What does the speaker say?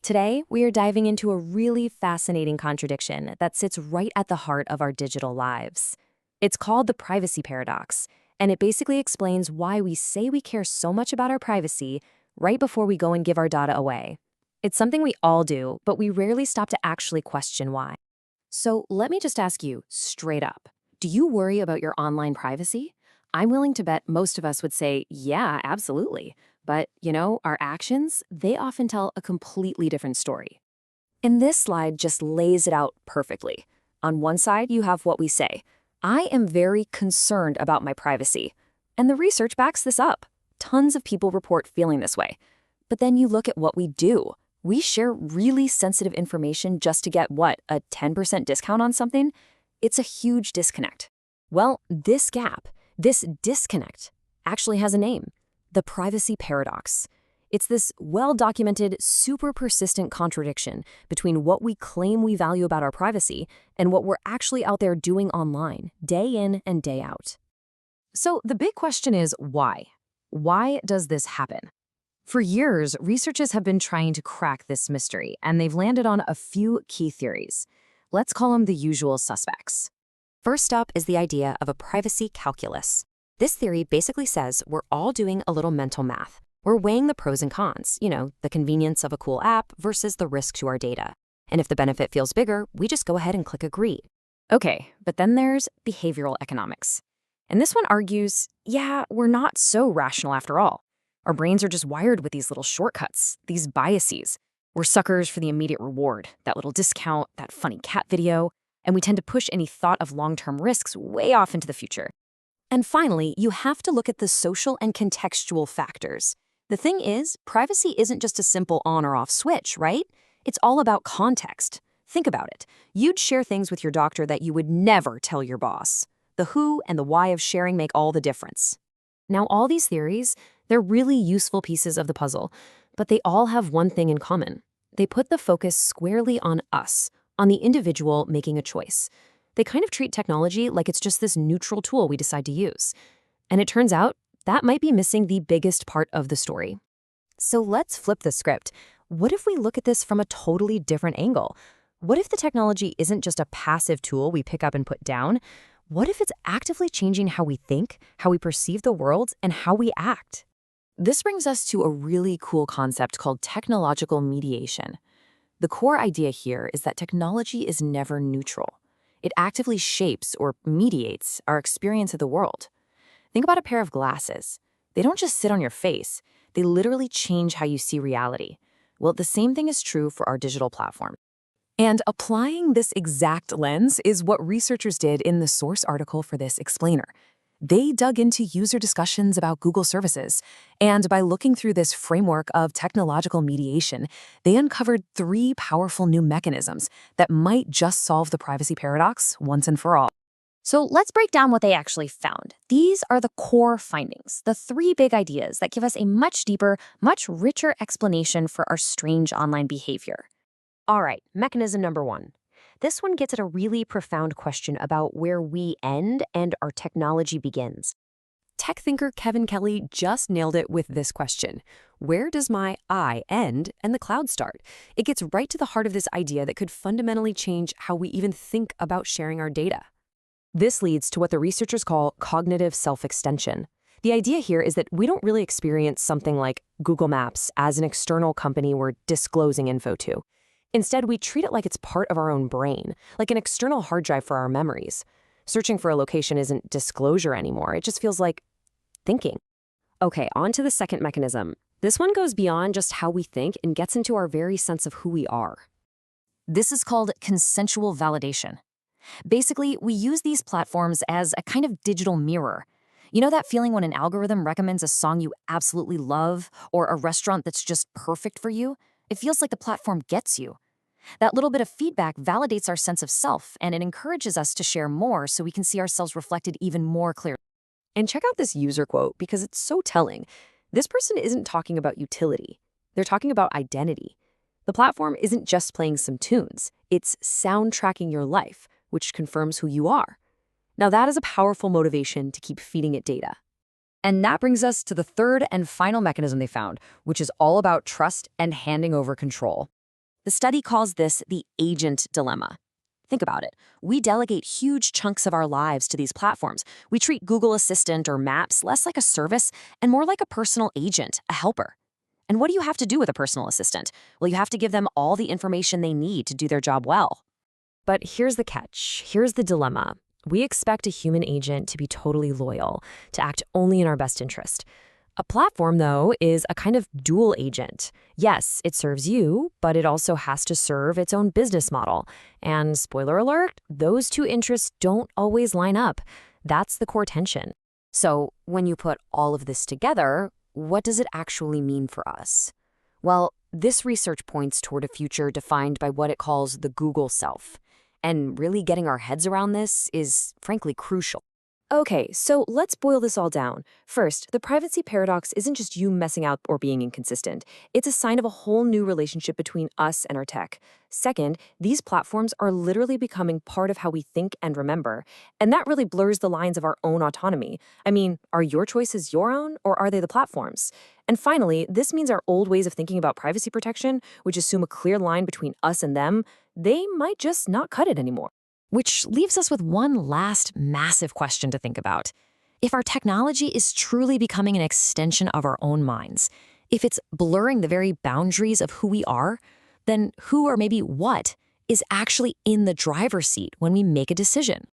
Today, we are diving into a really fascinating contradiction that sits right at the heart of our digital lives. It's called the privacy paradox, and it basically explains why we say we care so much about our privacy right before we go and give our data away. It's something we all do, but we rarely stop to actually question why. So let me just ask you straight up, do you worry about your online privacy? I'm willing to bet most of us would say, yeah, absolutely. But, our actions, they often tell a completely different story. And this slide just lays it out perfectly. On one side, you have what we say. I am very concerned about my privacy. And the research backs this up. Tons of people report feeling this way. But then you look at what we do. We share really sensitive information just to get, a 10% discount on something? It's a huge disconnect. Well, this gap, this disconnect, actually has a name. The privacy paradox. It's this well-documented, super persistent contradiction between what we claim we value about our privacy and what we're actually out there doing online, day in and day out. So the big question is why? Why does this happen? For years, researchers have been trying to crack this mystery, and they've landed on a few key theories. Let's call them the usual suspects. First up is the idea of a privacy calculus. This theory basically says we're all doing a little mental math. We're weighing the pros and cons, the convenience of a cool app versus the risk to our data. And if the benefit feels bigger, we just go ahead and click agree. Okay, but then there's behavioral economics. And this one argues, we're not so rational after all. Our brains are just wired with these little shortcuts, these biases. We're suckers for the immediate reward, that little discount, that funny cat video, and we tend to push any thought of long-term risks way off into the future. And finally, you have to look at the social and contextual factors. The thing is, privacy isn't just a simple on or off switch, right? It's all about context. Think about it. You'd share things with your doctor that you would never tell your boss. The who and the why of sharing make all the difference. Now, all these theories, they're really useful pieces of the puzzle, but they all have one thing in common. They put the focus squarely on us, on the individual making a choice. They kind of treat technology like it's just this neutral tool we decide to use. And it turns out that might be missing the biggest part of the story. So let's flip the script. What if we look at this from a totally different angle? What if the technology isn't just a passive tool we pick up and put down? What if it's actively changing how we think, how we perceive the world, and how we act? This brings us to a really cool concept called technological mediation. The core idea here is that technology is never neutral. It actively shapes or mediates our experience of the world. Think about a pair of glasses. They don't just sit on your face. They literally change how you see reality. Well, the same thing is true for our digital platform. And applying this exact lens is what researchers did in the source article for this explainer. They dug into user discussions about Google services, and by looking through this framework of technological mediation, they uncovered 3 powerful new mechanisms that might just solve the privacy paradox once and for all. So let's break down what they actually found. These are the core findings, the 3 big ideas that give us a much deeper, much richer explanation for our strange online behavior. All right, mechanism number 1. This one gets at a really profound question about where we end and our technology begins. Tech thinker Kevin Kelly just nailed it with this question. Where does my I end and the cloud start? It gets right to the heart of this idea that could fundamentally change how we even think about sharing our data. This leads to what the researchers call cognitive self-extension. The idea here is that we don't really experience something like Google Maps as an external company we're disclosing info to. Instead, we treat it like it's part of our own brain, like an external hard drive for our memories. Searching for a location isn't disclosure anymore. It just feels like thinking. Okay, on to the second mechanism. This one goes beyond just how we think and gets into our very sense of who we are. This is called consensual validation. Basically, we use these platforms as a kind of digital mirror. You know that feeling when an algorithm recommends a song you absolutely love or a restaurant that's just perfect for you? It feels like the platform gets you. That little bit of feedback validates our sense of self, and it encourages us to share more so we can see ourselves reflected even more clearly. And check out this user quote because it's so telling. This person isn't talking about utility. They're talking about identity. The platform isn't just playing some tunes. It's soundtracking your life, which confirms who you are. Now that is a powerful motivation to keep feeding it data. And that brings us to the third and final mechanism they found, which is all about trust and handing over control. The study calls this the agent dilemma. Think about it. We delegate huge chunks of our lives to these platforms. We treat Google Assistant or Maps less like a service and more like a personal agent, a helper. And what do you have to do with a personal assistant? Well, you have to give them all the information they need to do their job well. But here's the catch. Here's the dilemma. We expect a human agent to be totally loyal, to act only in our best interest. A platform, though, is a kind of dual agent. Yes, it serves you, but it also has to serve its own business model. And spoiler alert, those two interests don't always line up. That's the core tension. So when you put all of this together, what does it actually mean for us? Well, this research points toward a future defined by what it calls the Google self. And really getting our heads around this is, frankly, crucial. Okay, so let's boil this all down. First, the privacy paradox isn't just you messing out or being inconsistent. It's a sign of a whole new relationship between us and our tech. Second, these platforms are literally becoming part of how we think and remember, and that really blurs the lines of our own autonomy. I mean, are your choices your own, or are they the platforms? And finally, this means our old ways of thinking about privacy protection, which assume a clear line between us and them, they might just not cut it anymore. Which leaves us with one last massive question to think about. If our technology is truly becoming an extension of our own minds, if it's blurring the very boundaries of who we are, then who or maybe what is actually in the driver's seat when we make a decision?